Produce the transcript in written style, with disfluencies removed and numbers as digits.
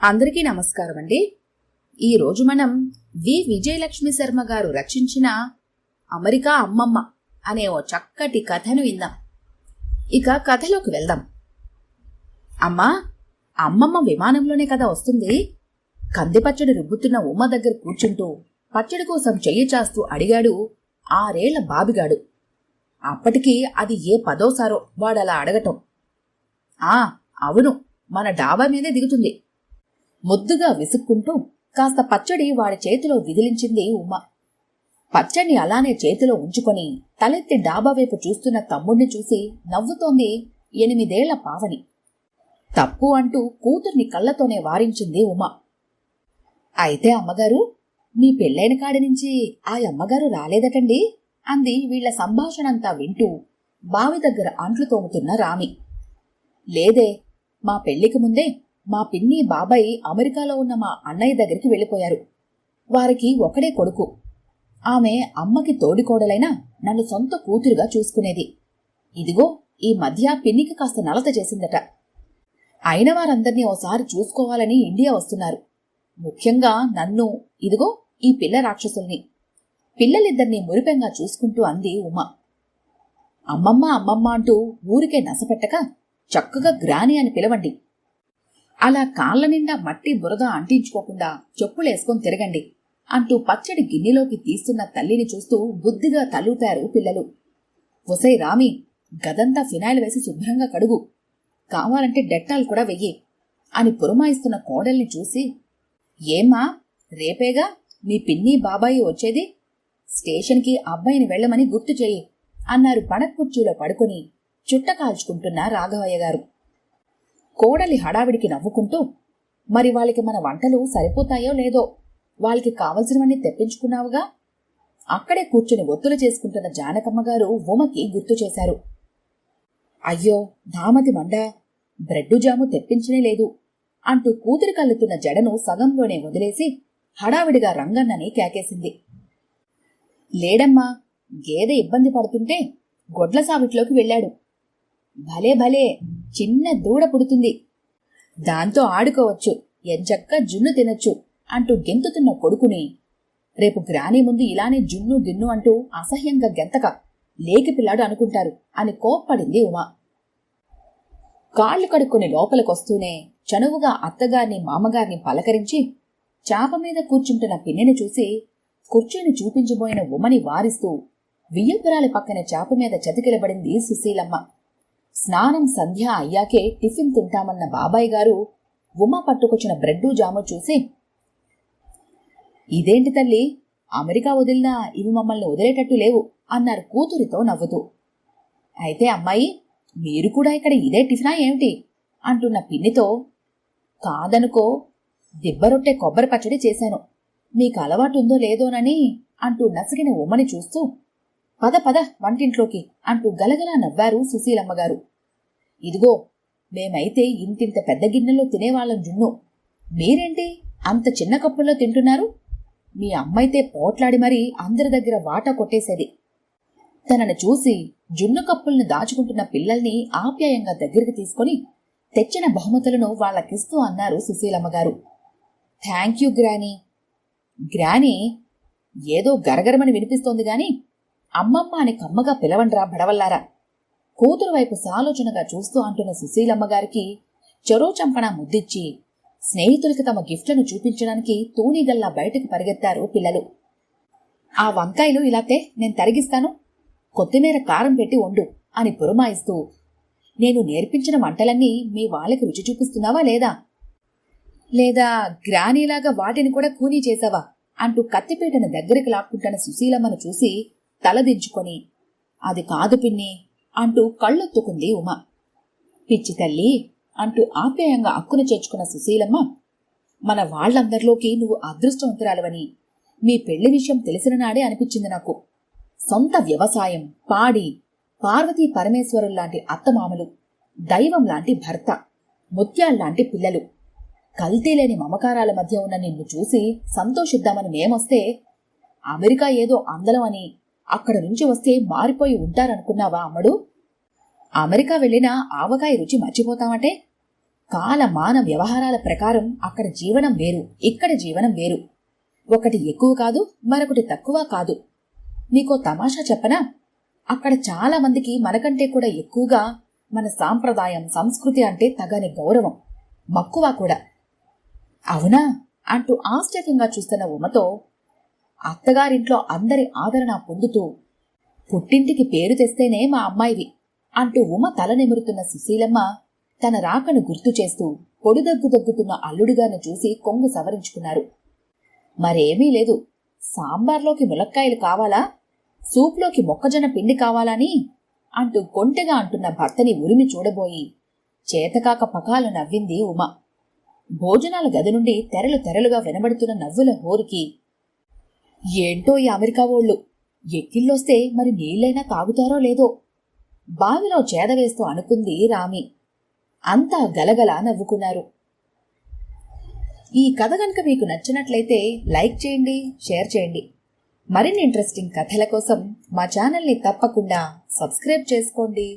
అందరికీ నమస్కారం అండి. ఈరోజు మనం వి విజయలక్ష్మి శర్మ గారు రచించిన అమెరికా అమ్మమ్మ అనే ఓ చక్కటి కథను విందాం. ఇక కథలోకి వెళ్దాం. అమ్మా, అమ్మమ్మ విమానంలోనే కదా వస్తుంది. కంది పచ్చడి రుబ్బుతున్న ఉమ్మ దగ్గర కూర్చుంటూ పచ్చడి కోసం చెయ్యి చాస్తూ అడిగాడు 6 ఏళ్ల బాబిగాడు. అప్పటికి అది ఏ 10వ వాడలా అడగటం. అవును, మన డాబా మీదే దిగుతుంది. ముద్దుగా విసుక్కుంటూ కాస్త పచ్చడి వాడి చేతిలో విదిలించింది ఉమ్మ. పచ్చడిని అలానే చేతిలో ఉంచుకొని తలెత్తి డాబా వైపు చూస్తున్న తమ్ముణ్ణి చూసి నవ్వుతోంది 8 ఏళ్ల పావని. తప్పు అంటూ కూతుర్ని కళ్ళతోనే వారించింది ఉమ. అయితే అమ్మగారు, మీ పెళ్ళైన కాడి నుంచి ఆ అమ్మగారు రాలేదటండి అంది వీళ్ల సంభాషణంతా వింటూ బావి దగ్గర అంట్లు తోముతున్న రామి. లేదే, మా పెళ్లికి ముందే మా పిన్ని బాబాయి అమెరికాలో ఉన్న మా అన్నయ్య దగ్గరికి వెళ్ళిపోయారు. వారికి ఒకడే కొడుకు. ఆమె అమ్మకి తోడికోడలైనా నన్ను సొంత కూతురుగా చూసుకునేది. ఇదిగో ఈ మధ్య పిన్నికి కాస్త నలత చేసిందట. అయిన వారందర్నీ ఓసారి చూసుకోవాలని ఇండియా వస్తున్నారు. ముఖ్యంగా నన్ను, ఇదిగో ఈ పిల్ల రాక్షసుల్ని. పిల్లలిద్దరినీ మురిపెంగా చూసుకుంటూ అంది ఉమ. అమ్మమ్మ అమ్మమ్మ అంటూ ఊరికే నసపెట్టక చక్కగా గ్రాని అని పిలవండి. అలా కాళ్ల నిండా మట్టి బురద అంటించుకోకుండా చెప్పులేసుకొని తిరగండి అంటూ పచ్చడి గిన్నెలోకి తీస్తున్న తల్లిని చూస్తూ బుద్ధిగా తలూపారు పిల్లలు. ఒసై రామి, గదంతా ఫినాయిల్ వేసి శుభ్రంగా కడుగు, కావాలంటే డెట్టాలు కూడా వెయ్యి అని పురమాయిస్తున్న కోడల్ని చూసి, ఏమ్మా, రేపేగా మీ పిన్ని బాబాయి వచ్చేది, స్టేషన్కి అబ్బాయిని వెళ్లమని గుర్తు చేయి అన్నారు పడక్కుర్చీలో పడుకుని చుట్ట కాల్చుకుంటున్న రాఘవయ్య గారు. కోడలి హడావిడికి నవ్వుకుంటూ, మరి వాళ్ళకి మన వంటలు సరిపోతాయో లేదో, వాళ్ళకి కావలసినవన్నీ తెప్పించుకున్నావుగా. అక్కడే కూర్చుని ఒత్తులు చేసుకుంటున్న జానకమ్మగారు ఉమకి గుర్తు చేశారు. అయ్యో నామతి మండా, బ్రెడ్డు జాము తెప్పించనే లేదు అంటూ కూతురి కల్లుతున్న జడను సగంలోనే వదిలేసి హడావిడిగా రంగన్నని కేకేసింది. లేడమ్మా, గేదె ఇబ్బంది పడుతుంటే గొడ్ల సావిట్లోకి వెళ్ళాడు. భలే భలే, చిన్న దూడ పుడుతుంది, దాంతో ఆడుకోవచ్చు, ఎంచక్క జున్ను తినొచ్చు అంటూ గెంతుతున్న కొడుకుని, రేపు గ్రానీ ముందు ఇలానే జున్ను గిన్ను అంటూ అసహ్యంగా గెంతక లేకి పిల్లాడు అనుకుంటారు అని కోప్పడింది ఉమ. కాళ్లు కడుక్కొని లోపలికొస్తూనే చనువుగా అత్తగారిని మామగారిని పలకరించి చాప మీద కూర్చుంటున్న పిన్నెని చూసి కుర్చీని చూపించబోయిన ఉమని వారిస్తూ వియ్యపురాలి పక్కన చాప మీద చతికిలబడింది సుశీలమ్మ. స్నానం సంధ్య అయ్యాకే టిఫిన్ తింటామన్న బాబాయ్ గారు ఉమ పట్టుకొచ్చిన బ్రెడ్డు జాము చూసి, ఇదేంటి తల్లి, అమెరికా వదిలినా ఇవి మమ్మల్ని వదిలేటట్టు లేవు అన్నారు కూతురితో నవ్వుతూ. అయితే అమ్మాయి, మీరు కూడా ఇక్కడ ఇదే టిఫినా ఏమిటి అంటున్న పిన్నితో, కాదనుకో, దిబ్బరొట్టె కొబ్బరి పచ్చడి చేశాను, మీకు అలవాటుందో లేదోనని అంటూ నసిగిన ఉమ్మని చూస్తూ, పద పద వంటింట్లోకి అంటూ గలగలా నవ్వారు సుశీలమ్మగారు. ఇదిగో, మేమైతే ఇంతింత పెద్ద గిన్నెలో తినేవాళ్ళం జున్ను, మీరేంటి అంత చిన్న కప్పుల్లో తింటున్నారు? మీ అమ్మైతే పోట్లాడి మరీ అందరి దగ్గర వాటా కొట్టేసేది. తనను చూసి జున్ను కప్పుల్ని దాచుకుంటున్న పిల్లల్ని ఆప్యాయంగా దగ్గరికి తీసుకుని తెచ్చిన బహుమతులను వాళ్ళకిస్తూ అన్నారు సుశీలమ్మగారు. Thank you granny. గ్రానీ ఏదో గరగరమని వినిపిస్తోంది గాని అమ్మమ్మ అని కమ్మగా పిలవండ్రా బడవల్లారా కూతురు వైపు సాలోచనగా చూస్తూ అంటున్న సుశీలమ్మగారికి చెరో చంపన ముద్దిచ్చి స్నేహితులకి తమ గిఫ్ట్లను చూపించడానికి తూనీగల్లా బయటకు పరిగెత్తారు పిల్లలు. ఆ వంకాయలు ఇలాతే నేను తరిగిస్తాను, కొత్తిమీర కారం పెట్టి వండు అని పురమాయిస్తూ, నేను నేర్పించిన వంటలన్నీ మీ వాళ్ళకి రుచి చూపిస్తున్నావా లేదా గ్రానీలాగా వాటిని కూడా కూనీ చేసావా అంటూ కత్తిపీటను దగ్గరికి లాక్కుంటున్న సుశీలమ్మను చూసి తలదించుకొని, అది కాదు పిన్ని అంటూ కళ్ళొత్తుకుంది ఉమ. పిచ్చి తల్లి అంటూ ఆప్యాయంగా అక్కున చేర్చుకున్న సుశీలమ్మ, మన వాళ్లందరిలోకి నువ్వు అదృష్టవంతురాలవని మీ పెళ్లి విషయం తెలిసిన నాడే అనిపించింది నాకు. సొంత వ్యవసాయం, పాడి, పార్వతీ పరమేశ్వరుల్లాంటి అత్తమామలు, దైవం లాంటి భర్త, ముత్యాల్లాంటి పిల్లలు, కల్తీలేని మమకారాల మధ్య ఉన్న నిన్ను చూసి సంతోషిద్దామని మేమొస్తే అమెరికా ఏదో అందలం అని అక్కడ నుంచి వస్తే మారిపోయి ఉంటారనుకున్నావా అమ్మడు? అమెరికా వెళ్ళినా ఆవకాయ రుచి మర్చిపోతామంటే కాలమాన వ్యవహారాల ప్రకారం అక్కడ జీవనం వేరు, ఇక్కడ జీవనం వేరు. ఒకటి ఎక్కువ కాదు, మరొకటి తక్కువ కాదు. నీకో తమాషా చెప్పనా? అక్కడ చాలా మందికి మనకంటే కూడా ఎక్కువగా మన సాంప్రదాయం, సంస్కృతి అంటే తగని గౌరవం, మక్కువ కూడా. అవునా అంటూ ఆశ్చర్యంగా చూస్తున్న ఉమతో, అత్తగారింట్లో అందరి ఆదరణ పొందుతూ పుట్టింటికి పేరు తెస్తేనే మా అమ్మాయివి అంటూ ఉమ తల నిమురుతున్న సుశీలమ్మ తన రాకను గుర్తు చేస్తూ పొడిదగ్గు దగ్గుతున్న అల్లుడిగాను చూసి కొంగు సవరించుకున్నారు. మరేమీ లేదు, సాంబార్లోకి ములక్కాయలు కావాలా, సూప్లోకి మొక్కజొన్న పిండి కావాలని అంటూ కొంటెగా అంటున్న భర్తని ఉరిమి చూడబోయి చేతకాక పకాలు నవ్వింది ఉమ. భోజనాల గది నుండి తెరలు తెరలుగా వినబడుతున్న నవ్వుల హోరుకి, ఏంటో ఈ అమెరికా వోళ్ళు, ఎక్కిళ్ళొస్తే మరి నీళ్లైనా తాగుతారో లేదో బావిలో చేదవేస్తూ అనుకుంది రామి. అంతా గలగల నవ్వుకున్నారు. ఈ కథ గనుక మీకు నచ్చినట్లయితే లైక్ చేయండి, షేర్ చేయండి. మరిన్ని ఇంట్రెస్టింగ్ కథల కోసం మా ఛానల్ని తప్పకుండా సబ్స్క్రైబ్ చేసుకోండి.